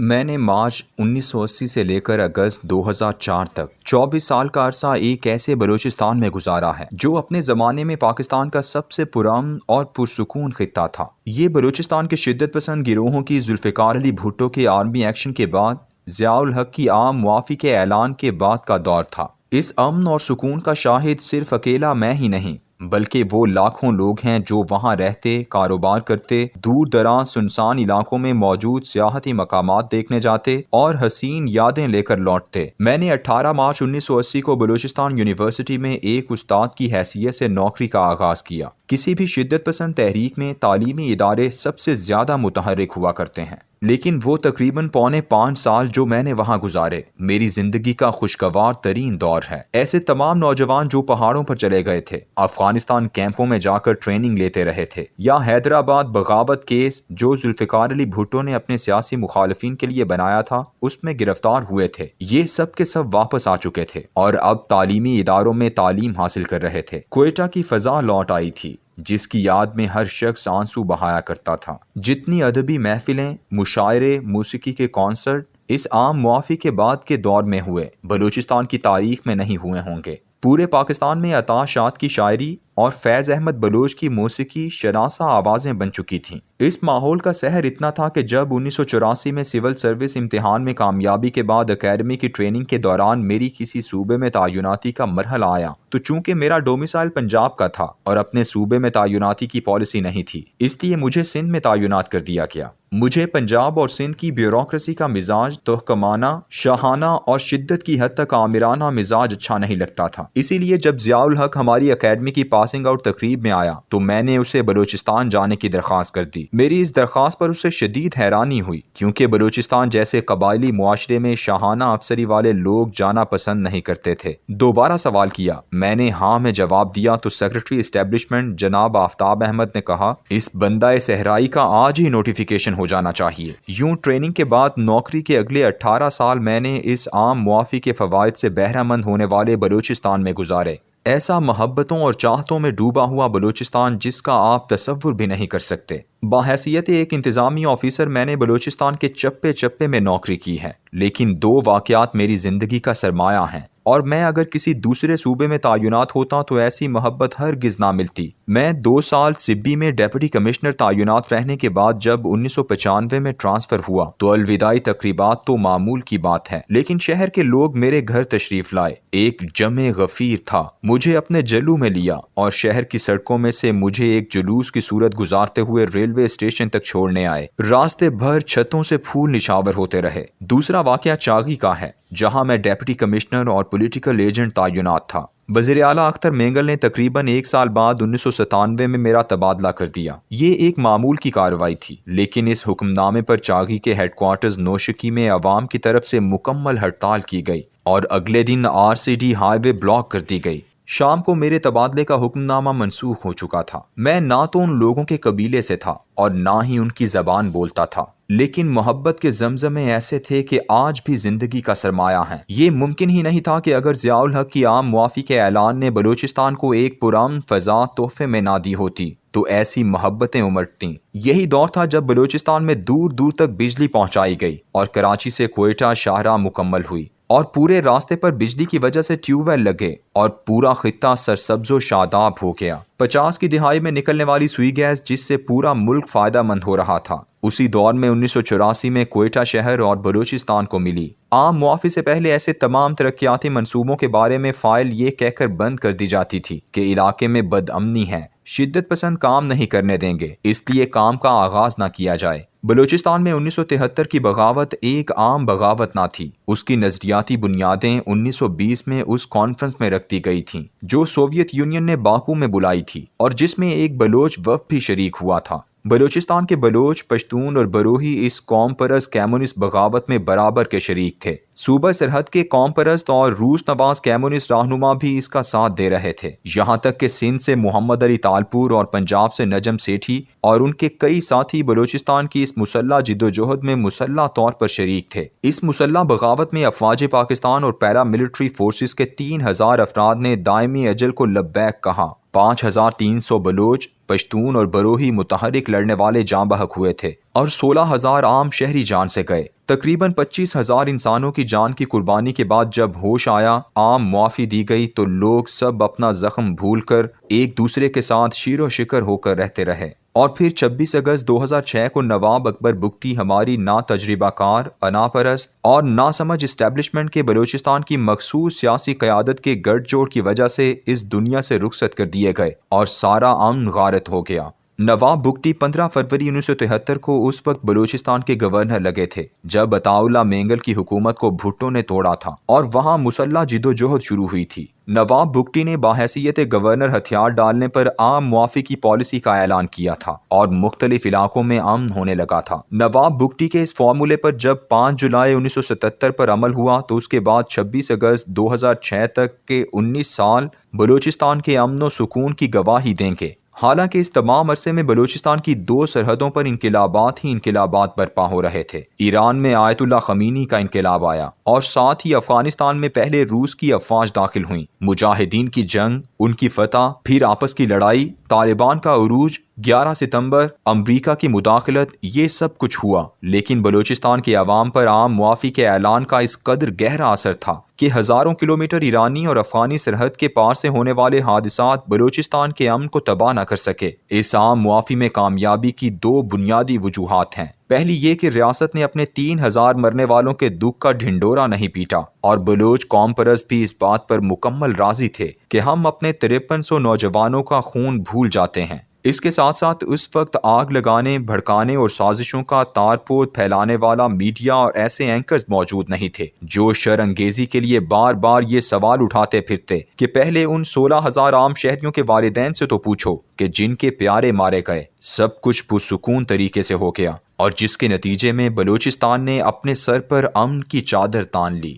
میں نے مارچ 1980 سے لے کر اگست 2004 تک 24 سال کا عرصہ ایک ایسے بلوچستان میں گزارا ہے جو اپنے زمانے میں پاکستان کا سب سے پرامن اور پرسکون خطہ تھا۔ یہ بلوچستان کے شدت پسند گروہوں کی ذوالفقار علی بھٹو کے آرمی ایکشن کے بعد ضیاء الحق کی عام معافی کے اعلان کے بعد کا دور تھا۔ اس امن اور سکون کا شاہد صرف اکیلا میں ہی نہیں بلکہ وہ لاکھوں لوگ ہیں جو وہاں رہتے، کاروبار کرتے، دور دراز سنسان علاقوں میں موجود سیاحتی مقامات دیکھنے جاتے اور حسین یادیں لے کر لوٹتے۔ میں نے 18 مارچ 1980 کو بلوچستان یونیورسٹی میں ایک استاد کی حیثیت سے نوکری کا آغاز کیا۔ کسی بھی شدت پسند تحریک میں تعلیمی ادارے سب سے زیادہ متحرک ہوا کرتے ہیں، لیکن وہ تقریباً 4.25 سال جو میں نے وہاں گزارے میری زندگی کا خوشگوار ترین دور ہے۔ ایسے تمام نوجوان جو پہاڑوں پر چلے گئے تھے، افغانستان کیمپوں میں جا کر ٹریننگ لیتے رہے تھے، یا حیدرآباد بغاوت کیس جو ذوالفقار علی بھٹو نے اپنے سیاسی مخالفین کے لیے بنایا تھا اس میں گرفتار ہوئے تھے، یہ سب کے سب واپس آ چکے تھے اور اب تعلیمی اداروں میں تعلیم حاصل کر رہے تھے۔ کوئٹہ کی فضا لوٹ آئی تھی جس کی یاد میں ہر شخص آنسو بہایا کرتا تھا۔ جتنی ادبی محفلیں، مشاعرے، موسیقی کے کانسرٹ اس عام معافی کے بعد کے دور میں ہوئے، بلوچستان کی تاریخ میں نہیں ہوئے ہوں گے۔ پورے پاکستان میں عطا شاد کی شاعری اور فیض احمد بلوچ کی موسیقی شناسہ آوازیں بن چکی تھیں۔ اس ماحول کا سحر اتنا تھا کہ جب 1984 میں سول سروس امتحان میں کامیابی کے بعد اکیڈمی کی ٹریننگ کے دوران میری کسی صوبے میں تعیناتی کا مرحلہ آیا تو چونکہ میرا ڈومیسائل پنجاب کا تھا اور اپنے صوبے میں تعیناتی کی پالیسی نہیں تھی، اس لیے مجھے سندھ میں تعینات کر دیا گیا۔ مجھے پنجاب اور سندھ کی بیوروکریسی کا مزاج تحکمانہ، شاہانہ اور شدت کی حد تک آمرانہ مزاج اچھا نہیں لگتا تھا۔ اسی لیے جب ضیاء الحق ہماری اکیڈمی کی پاسنگ آؤٹ تقریب میں آیا تو میں نے اسے بلوچستان جانے کی درخواست کر دی۔ میری اس درخواست پر اسے شدید حیرانی ہوئی کیونکہ بلوچستان جیسے قبائلی معاشرے میں شاہانہ افسری والے لوگ جانا پسند نہیں کرتے تھے۔ دوبارہ سوال کیا، میں نے ہاں میں جواب دیا تو سیکرٹری اسٹیبلشمنٹ جناب آفتاب احمد نے کہا اس بندہ صحرائی کا آج ہی نوٹیفیکیشن ہو جانا چاہیے۔ یوں ٹریننگ کے بعد نوکری کے اگلے 18 سال میں نے اس عام معافی کے فوائد سے بہرہ مند ہونے والے بلوچستان میں گزارے۔ ایسا محبتوں اور چاہتوں میں ڈوبا ہوا بلوچستان جس کا آپ تصور بھی نہیں کر سکتے۔ بحیثیت ایک انتظامی آفیسر میں نے بلوچستان کے چپے چپے میں نوکری کی ہے، لیکن 2 واقعات میری زندگی کا سرمایہ ہیں، اور میں اگر کسی دوسرے صوبے میں تعینات ہوتا تو ایسی محبت ہرگز نہ ملتی۔ میں 2 سال سبی میں ڈیپٹی کمشنر تعینات رہنے کے بعد جب 1995 میں ٹرانسفر ہوا تو الوداعی تقریبات تو معمول کی بات ہے، لیکن شہر کے لوگ میرے گھر تشریف لائے، ایک جمع غفیر تھا، مجھے اپنے جلو میں لیا اور شہر کی سڑکوں میں سے مجھے ایک جلوس کی صورت گزارتے ہوئے ریلوے اسٹیشن تک چھوڑنے آئے۔ راستے بھر چھتوں سے پھول نشاور ہوتے رہے۔ دوسرا واقعہ چاغی کا ہے جہاں میں ڈیپٹی کمشنر اور پولیٹیکل ایجنٹ تعینات تھا۔ وزیر اعلیٰ اختر مینگل نے تقریباً 1 سال بعد 1997 میں میرا تبادلہ کر دیا۔ یہ ایک معمول کی کارروائی تھی، لیکن اس حکم نامے پر چاغی کے ہیڈ کوارٹرز نوشکی میں عوام کی طرف سے مکمل ہڑتال کی گئی اور اگلے دن RCD ہائی وے بلاک کر دی گئی۔ شام کو میرے تبادلے کا حکم نامہ منسوخ ہو چکا تھا۔ میں نہ تو ان لوگوں کے قبیلے سے تھا اور نہ ہی ان کی زبان بولتا تھا، لیکن محبت کے زمزمے ایسے تھے کہ آج بھی زندگی کا سرمایہ ہیں۔ یہ ممکن ہی نہیں تھا کہ اگر ضیاء الحق کی عام معافی کے اعلان نے بلوچستان کو ایک پرامن فضا تحفے میں نہ دی ہوتی تو ایسی محبتیں امٹتیں۔ یہی دور تھا جب بلوچستان میں دور دور تک بجلی پہنچائی گئی اور کراچی سے کوئٹہ شاہراہ مکمل ہوئی اور پورے راستے پر بجلی کی وجہ سے ٹیوب ویل لگے اور پورا خطہ سرسبز و شاداب ہو گیا۔ 50 کی دہائی میں نکلنے والی سوئی گیس جس سے پورا ملک فائدہ مند ہو رہا تھا، اسی دور میں 1984 میں کوئٹہ شہر اور بلوچستان کو ملی۔ عام معافی سے پہلے ایسے تمام ترقیاتی منصوبوں کے بارے میں فائل یہ کہہ کر بند کر دی جاتی تھی کہ علاقے میں بد امنی ہے، شدت پسند کام نہیں کرنے دیں گے، اس لیے کام کا آغاز نہ کیا جائے۔ بلوچستان میں 1973 کی بغاوت ایک عام بغاوت نہ تھی، اس کی نظریاتی بنیادیں 1920 میں اس کانفرنس میں رکھ دی گئی تھیں جو سوویت یونین نے باکو میں بلائی تھی اور جس میں ایک بلوچ وفد بھی شریک ہوا تھا۔ بلوچستان کے بلوچ، پشتون اور بروہی اس قوم پرست کمیونسٹ بغاوت میں برابر کے شریک تھے۔ صوبہ سرحد کے قوم پرست اور روس نواز کمیونسٹ رہنما بھی اس کا ساتھ دے رہے تھے، یہاں تک کہ سندھ سے محمد علی تالپور اور پنجاب سے نجم سیٹھی اور ان کے کئی ساتھی بلوچستان کی اس مسلح جدوجہد میں مسلح طور پر شریک تھے۔ اس مسلح بغاوت میں افواج پاکستان اور پیرا ملٹری فورسز کے 3000 افراد نے دائمی اجل کو لبیک کہا۔ 5300 بلوچ، پشتون اور بروہی متحرک لڑنے والے جاں بحق ہوئے تھے اور 16,000 عام شہری جان سے گئے۔ تقریباً 25,000 انسانوں کی جان کی قربانی کے بعد جب ہوش آیا، عام معافی دی گئی تو لوگ سب اپنا زخم بھول کر ایک دوسرے کے ساتھ شیر و شکر ہو کر رہتے رہے۔ اور پھر 26 اگست 2006 کو نواب اکبر بگٹی ہماری نا تجربہ کار، انا پرست اور نا سمجھ اسٹیبلشمنٹ کے بلوچستان کی مخصوص سیاسی قیادت کے گٹھ جوڑ کی وجہ سے اس دنیا سے رخصت کر دیے گئے اور سارا امن غارت ہو گیا۔ نواب بگٹی 15 فروری 1973 کو اس وقت بلوچستان کے گورنر لگے تھے جب عطا اللہ مینگل کی حکومت کو بھٹو نے توڑا تھا اور وہاں مسلح جدوجہد شروع ہوئی تھی۔ نواب بگٹی نے باحیثیت گورنر ہتھیار ڈالنے پر عام معافی کی پالیسی کا اعلان کیا تھا اور مختلف علاقوں میں امن ہونے لگا تھا۔ نواب بگٹی کے اس فارمولے پر جب 5 جولائی 1977 پر عمل ہوا تو اس کے بعد 26 اگست 2006 تک کے 19 سال بلوچستان کے امن و سکون کی گواہی دیں گے۔ حالانکہ اس تمام عرصے میں بلوچستان کی 2 سرحدوں پر انقلابات ہی انقلابات برپا ہو رہے تھے۔ ایران میں آیت اللہ خمینی کا انقلاب آیا اور ساتھ ہی افغانستان میں پہلے روس کی افواج داخل ہوئیں۔ مجاہدین کی جنگ، ان کی فتح، پھر آپس کی لڑائی، طالبان کا عروج، 11 ستمبر، امریکہ کی مداخلت، یہ سب کچھ ہوا، لیکن بلوچستان کے عوام پر عام معافی کے اعلان کا اس قدر گہرا اثر تھا کہ ہزاروں کلومیٹر ایرانی اور افغانی سرحد کے پار سے ہونے والے حادثات بلوچستان کے امن کو تباہ نہ کر سکے۔ اس عام معافی میں کامیابی کی 2 بنیادی وجوہات ہیں۔ پہلی یہ کہ ریاست نے اپنے 3,000 مرنے والوں کے دکھ کا ڈھنڈورا نہیں پیٹا اور بلوچ قوم پرست بھی اس بات پر مکمل راضی تھے کہ ہم اپنے 5300 نوجوانوں کا خون بھول جاتے ہیں۔ اس کے ساتھ ساتھ اس وقت آگ لگانے، بھڑکانے اور سازشوں کا تارپود پھیلانے والا میڈیا اور ایسے اینکرز موجود نہیں تھے جو شر انگیزی کے لیے بار بار یہ سوال اٹھاتے پھرتے کہ پہلے ان 16,000 عام شہریوں کے والدین سے تو پوچھو کہ جن کے پیارے مارے گئے۔ سب کچھ پرسکون طریقے سے ہو گیا اور جس کے نتیجے میں بلوچستان نے اپنے سر پر امن کی چادر تان لی۔